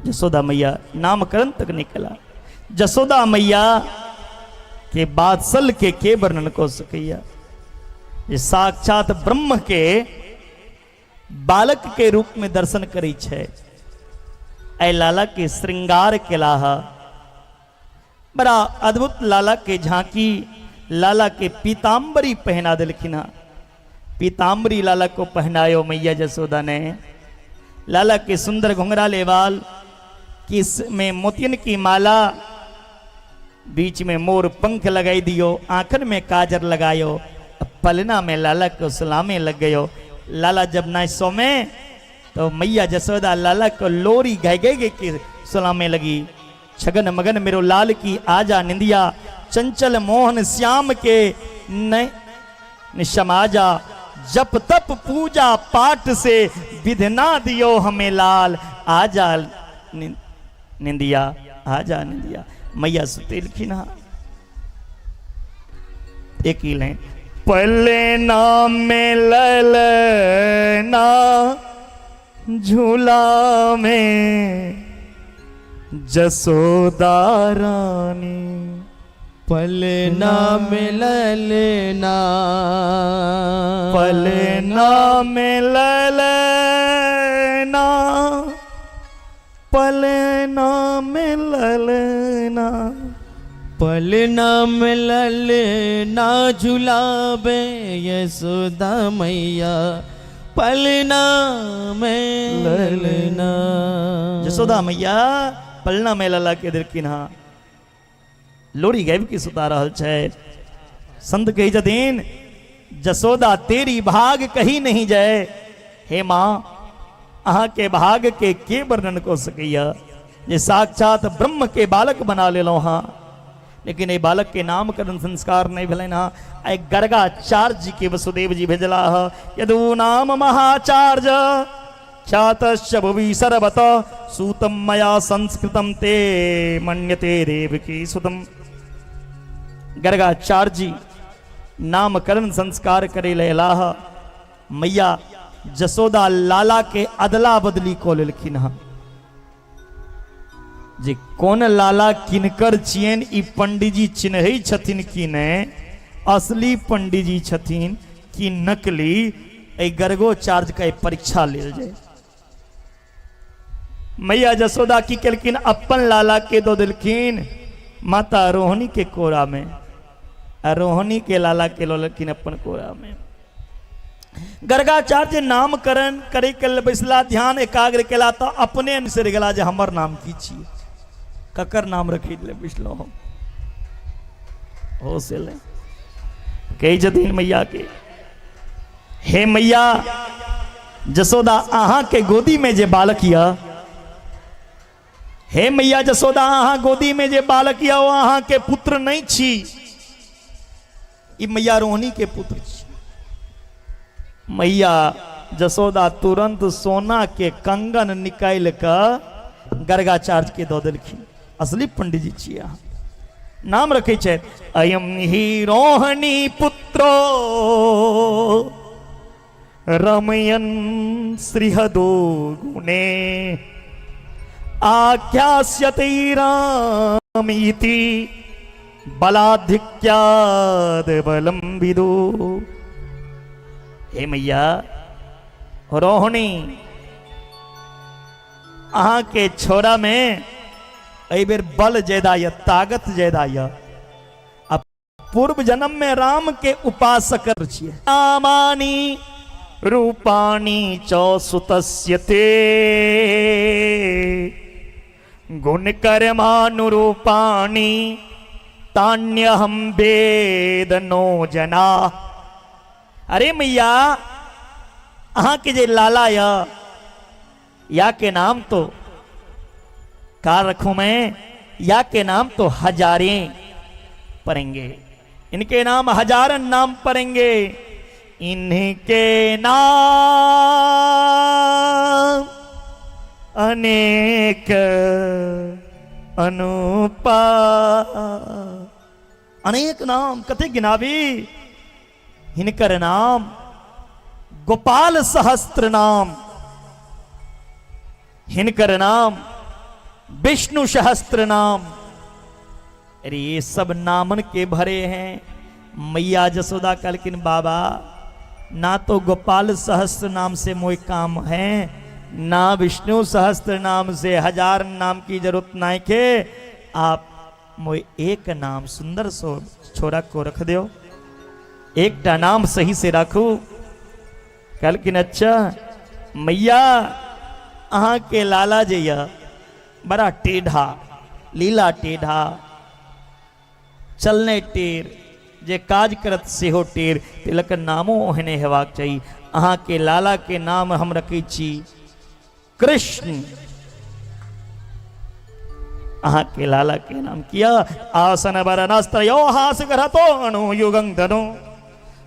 जसोदा मैया नामकरण तक नहीं कला। जसोदा मैया के बात्सल के वर्णन को सकैया। जे साक्षात ब्रह्म के बालक के रूप में दर्शन करी छे। ऐ लाला के श्रृंगार केला हा, बड़ा अद्भुत लाला के झांकी। लाला के पीताम्बरी पहना दिलखिन हा। पीताम्बरी लाला को पहनायो मैया जसोदा ने। लाला के सुंदर घुंघराले बाल, किस में मोतियन की माला, बीच में मोर पंख लगाई दियो, आंखन में काजर लगायो, पलना में लाला को सलामे लग गयो। लाला जब ना सोमे तो मैया जसोदा लाला को लोरी गाय गए के सलामे लगी। छगन मगन मेरो लाल की आजा निंदिया, चंचल मोहन श्याम के निशमाजा। जप तप पूजा पाठ से विधना दियो हमें लाल, आजा निंदिया आजा निंदिया। मैया सुतेलखिन हा। एक ही लाइन, पले नाम में ललना झूला में जसोदा रानी। पलना में ललना, पलना में ललना, पलना में ललना, पलना में ललना झुलावे यशोदा मैया, पलना में ललना। जसोदा मैया पलना में लला के दिलखिन हा। लोरी गैब की सुता रहल छे। संत कही जदीन जसोदा तेरी भाग कही नहीं जाए। हे माँ अहाँ के भाग के वर्णन को सकैया। जे साक्षात ब्रह्म के बालक बना ले लो हाँ, लेकिन ये बालक के नामकरण संस्कार नहीं भेलन हाँ। आई गर्गाचार्य जी के वसुदेव जी भेजला हा। यदु नाम महाचार्य ख्यातश्च भुवि सर्वत सूतम मया संस्कृतम ते मन्यते देवकी सुतम। गर्गाचार्य जी नामकरण संस्कार करे लेला हा। मैया जसोदा लाला के अदला बदली को लेलखिन हा। जे कौन लाला किनकर छियन ई पंडित जी चिन्है छथिन कि ने, असली पंडित जी छथिन कि नकली, ए गर्गोचार्य का परीक्षा लेल जाए। मैया जसोदा की केलकिन अपन लाला के दो दिलखिन माता रोहिणी के कोरा में, रोहिणी के लाला के लोलखिन अपन कोरा में। गर्गाचार्य नामकरण करे के बैसला, ध्यान एकाग्र केला तो अपने से गेला जे हमर नाम की छिए, ककर नाम रखी ले बैसलो हम हो से ले। कही जतीन मैया के, हे मैया जसोदा अहाँ के गोदी में जे बालक या, हे मैया जसोदा अहाँ गोदी में जे बालक या वो अहाँ के पुत्र नहीं छी, ई मैया रोहिणी के पुत्र छी। मैया जसोदा तुरंत सोना के कंगन निकाल कर गर्गाचार्य के दो दिलखिन। असली पंडित जी छिए अहाँ। नाम रखे छे अयम ही रोहिणी पुत्रो रमयन श्रीहदो गुणे आख्यास्यते रामीति बलाधिक्याद बलम विदो। हे मैया रोहिणी अहाँ के छोरा में अई बेर बल ज्यादा या ताकत ज्यादा या। अब पूर्व जन्म में राम के उपासक छिए। नामानि रूपाणि च सुतस्यते गुण कर्मानुरूपाणि तान्यहं वेद नो जना। अरे मैया अहाँ के जे लाला या के नाम तो का रखूं मैं, या के नाम तो हजारें पढ़ेंगे, इनके नाम हजारन नाम पढ़ेंगे। इनके नाम अनेक अनुपा, अनेक नाम कथे गिनावी। हिनकर नाम गोपाल सहस्त्र नाम, हिनकर नाम विष्णु सहस्त्र नाम। अरे ये सब नामन के भरे हैं। मैया जसोदा कहलकिन बाबा ना तो गोपाल सहस्त्र नाम से मोय काम है, ना विष्णु सहस्त्र नाम से, हजार नाम की जरूरत नहीं के। आप मोय एक नाम सुंदर सो छोरा को रख दो, एक नाम सही से रखू। कहलकिन अच्छा मैया अहाँ के लाला जैया बड़ा टेढ़ा, लीला टेढ़ा, चलने टेर, जे काज करत से हो टेर, तिलक नामो ओहने हेबाक चाहिए। अहाँ के लाला के नाम हम रखी छी कृष्ण। अहाँ के लाला के नाम किया आसन बरनस्त्रयो हास ग्रहतो अणु युगं धनु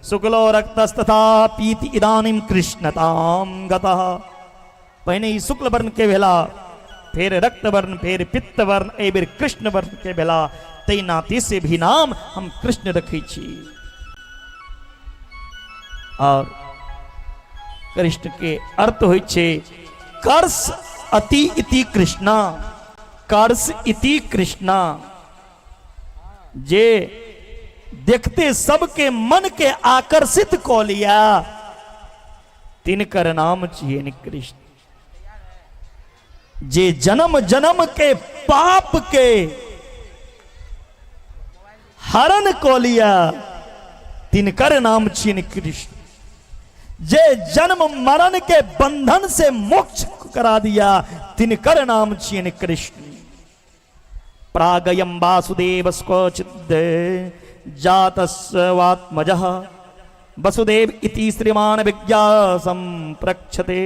शुक्लो रक्तस्तथा पीति इदानीम कृष्णताम गतः। पहले ही शुक्ल वर्ण के भेला, फिर रक्त वर्ण, फिर पित्त वर्ण, ए बेर कृष्ण वर्ण के भेला। तई नाते से भी नाम हम कृष्ण रखी छी। और कृष्ण के अर्थ होय छे कर्ष अति इति कृष्णा, कर्ष इति कृष्णा। जे देखते सबके मन के आकर्षित को लिया, तिनकर नाम छिए कृष्ण। जे जन्म जन्म के पाप के हरण को लिया, तिनकर नाम छिए कृष्ण। जे जन्म मरण के बंधन से मोक्ष करा दिया, तिनकर नाम छिए कृष्ण। प्रागयम वासुदेव स्वचिद जातस्वात्मजः वसुदेव इति श्रीमान विज्ञासम प्रक्षते।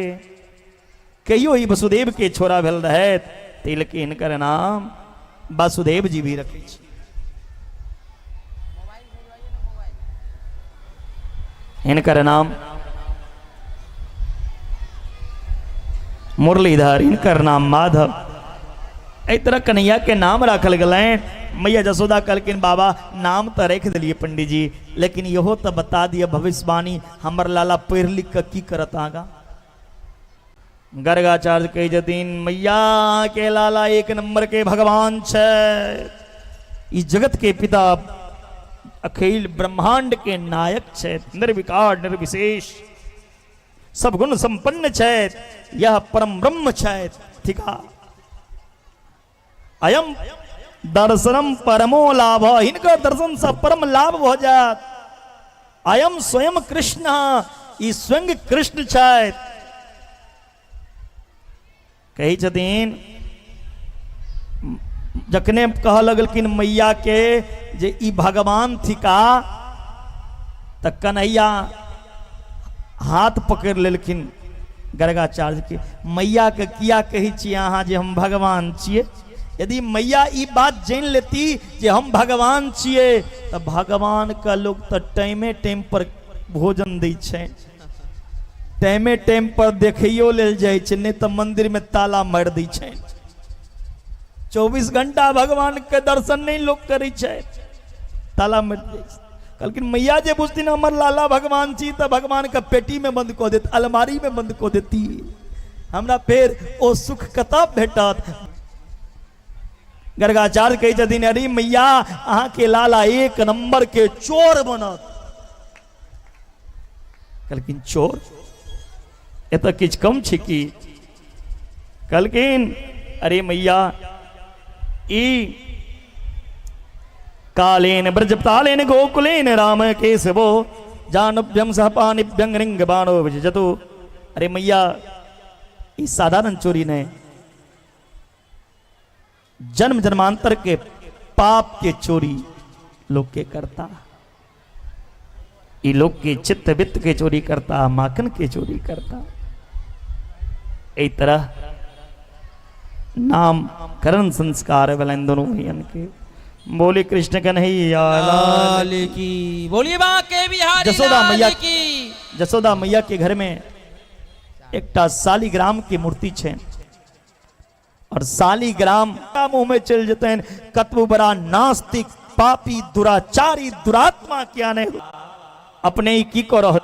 कहियो ही वसुदेव के छोरा भेल रहे, तिलक इनकर नाम वासुदेव जी भी रखे। इनकर नाम मुरलीधर, इनकर नाम माधव। ए तरह कन्हैया के नाम रखल गए। मैया जसोदा कहलकिन बाबा नाम तो रख दिलिए पंडित जी, लेकिन यहो तो बता दिया भविष्यवाणी हमर लाला पढ़ लिख कर की करत आगा। गर्गाचार्य कही जतीन मैया के लाला एक नंबर के भगवान छे, इस जगत के पिता, अखिल ब्रह्मांड के नायक छे, निर्विकार निर्विशेष, सब गुण संपन्न छे, यह परम ब्रह्म छे। ठीक है, अयम दर्शनम परमो लाभ, इनका दर्शन से परम लाभ हो जात। अयम स्वयं कृष्ण ई स्वयं कृष्ण छथि। कही छथिन जखने कह लगलखिन मैया के जे ई भगवान थिका, त कन्हैया हाथ पकड़ लेलखिन गर्गाचार्य के। मैया के किया कही छियै अहाँ जे हम भगवान छियै? यदि मैया ई बात जान लेती जे हम भगवान छियै तो भगवान का लोग तो टाइमे टाइम पर भोजन दै छै, टाइमे टाइम पर देखियो लेल जाइ छै, नहीं तो मंदिर में ताला मार दै छै। 24 घंटा भगवान के दर्शन नहीं लोग करे छै, ताला मार दै छै। कहलखिन मैया जे बुझथिन हमर लाला भगवान छी तो भगवान के पेटी में बंद कऽ देत, अलमारी में बंद कऽ देती, हमरा फेर ओ सुख कतऽ भेटत? गर्गाचार्य कही छथिन अरे मैया अहाँ के लाला एक नंबर के चोर बनत। कहलखिन चोर? ये तो किछ कम छै की? कहलखिन अरे मैया ई कालेन ब्रजतालेन गोकुलेन राम केशवो जानभ्यम सह पानिभ्यं रिंग बाणो विजतो। अरे मैया ये साधारण चोरी नहीं, जन्म जन्मांतर के पाप के चोरी लोग के करता, ये लोग के चित्त वित्त के चोरी करता, माखन के चोरी करता। एक तरह नाम करण संस्कार वाले दोनों ही इनके। बोले कृष्ण कन्हैया लाल की, बोलिए बांके बिहारी जसोदा मैया की। जसोदा मैया के घर में एकटा शालिग्राम की मूर्ति छे, और शालिग्राम मुंह में चल जाते हैं कतबो बड़ा नास्तिक पापी दुराचारी दुरात्मा क्या ने अपने ही की को रहल,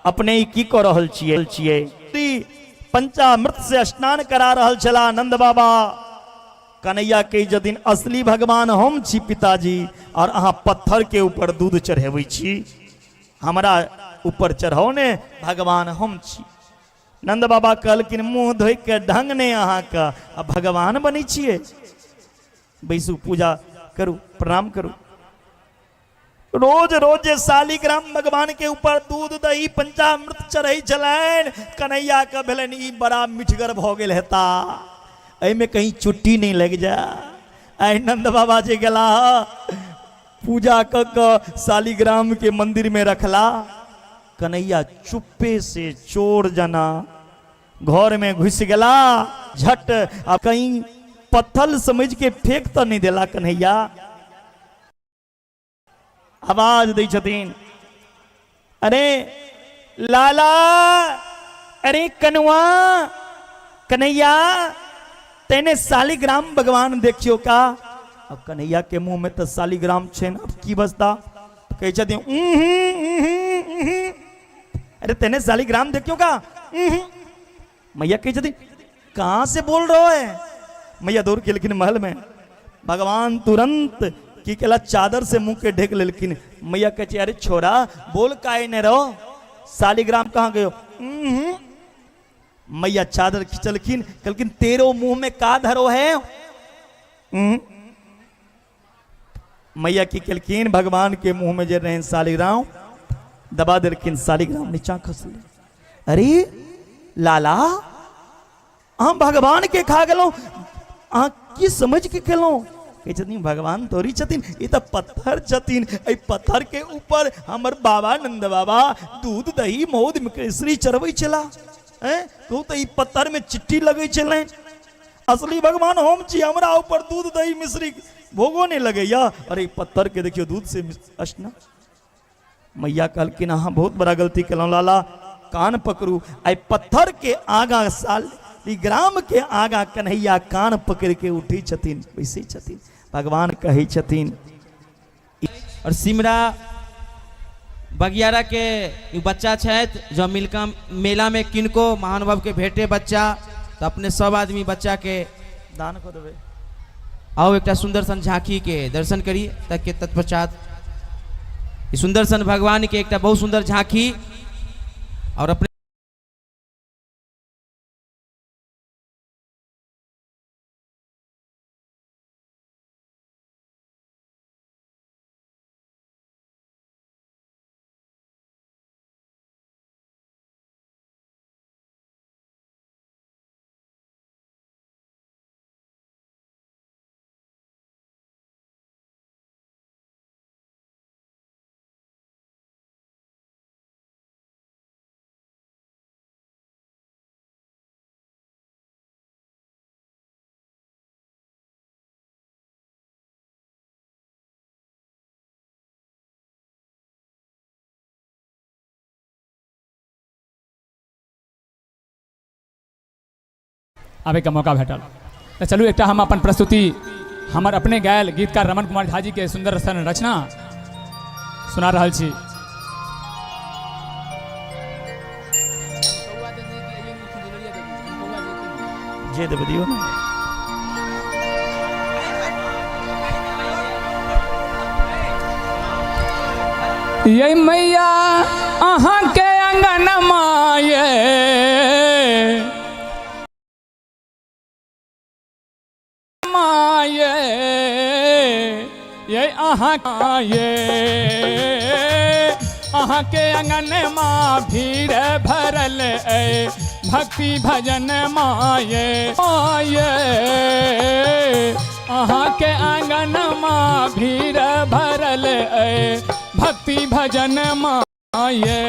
अपने ही की को रहल छिए। पंचामृत से स्नान करा रहल छला नंद बाबा। कन्हैया के जदिन असली भगवान हम छी पिताजी, और अहाँ पत्थर के ऊपर दूध चढ़ेबै छी, हमरा ऊपर चढ़ाओ ने, भगवान हम छी। नंद बाबा कहलखिन मुंह धोइ के ढंग ने अहाँ का भगवान बनी छिए, बैसू पूजा करू प्रणाम करू। रोज रोज शालिग्राम भगवान के ऊपर दूध दही पंचामृत चढ़ै छलैन। कन्हैया के भेलन ई बड़ा मिठगर भ गेल हेता, में कहीं चुट्टी नहीं लग जा। आई नंद बाबा जी गला पूजा क शालिग्राम के मंदिर में रखला। कन्हैया चुप्पे से चोर जना घर में घुस गला, झट अब कहीं पत्थर समझ के फेंक तो नहीं देला। कन्हैया आवाज दै छथिन अरे लाला, अरे कनुआ, कन्हैया तेने शालिग्राम भगवान देखियो का? अब कन्हैया के मुंह में तो शालिग्राम छे, अब की बसता? कहे छथिन अरे तेने शालिग्राम देखियो का? मैया कही छथिन कहां से बोल रहा है? मैया दौड़ के लेकिन महल में भगवान तुरंत की केला चादर से मुंह के ढेक लेकिन। मैया कहे अरे छोरा बोल काहे ने रहो, शालिग्राम कहाँ गयो? मैया चादर खिंचलखिन, कहलखिन तेरो मुंह में का धरो है? मैया की कहलखिन भगवान के मुंह में जे रहे शालिग्राम दबा देलखिन, शालिग्राम नीचा खसले। अरे लाला हम भगवान के खा गेलो, अहाँ की समझ के खेलो? कहे छथिन भगवान तोरी छथिन, ये तो पत्थर छथिन, ए पत्थर के ऊपर हमर बाबा नंद बाबा दूध दही मौध मिश्री चढ़बै छला। कहू तो ई पत्थर में चिट्ठी लगे चले, असली भगवान हम छी, हमरा ऊपर दूध दही मिश्री भोगो नहीं लगे या? अरे पत्थर के देखियो दूध से स्नान। मैया कहलखिन अहाँ बहुत बड़ा गलती कलौ लाला, कान पकड़ू। आई पत्थर के आगा शालिग्राम के आगा कन्हैया कान पकड़ के उठी छथिन, वैसे छथिन भगवान कहे छथिन। और सिमरा बगियारा के बच्चा छथि जो मिलका मेला में किनको महानुभाव के भेटे बच्चा, तो अपने सब आदमी बच्चा के दान कर देवे। आओ एक सुंदर सन झांकी के दर्शन करिए, तक के तत्पश्चात सुंदर सन भगवान के एक बहुत सुंदर झांकी और अपने आवे का मौका भेटल। तो चलू एक हम अपन प्रस्तुति हमार अपने गायल गीतकार रमन कुमार झा जी के सुंदर सन रचना सुना रहा छी। जे देव दियो ना। ये मैया अहाँ के अंगन माये माये ये अहाँ के अंगन माँ भीड़ भरल भक्ति भजन माये माये अहाँ के आंगन माँ भीड़ भरल भक्ति भजन माये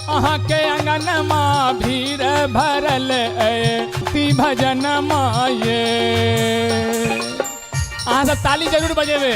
अहाँ के आंगन माँ भीड़ भरल भक्ति भजन माये। अहाँ सब ताली जरूर बजेबे।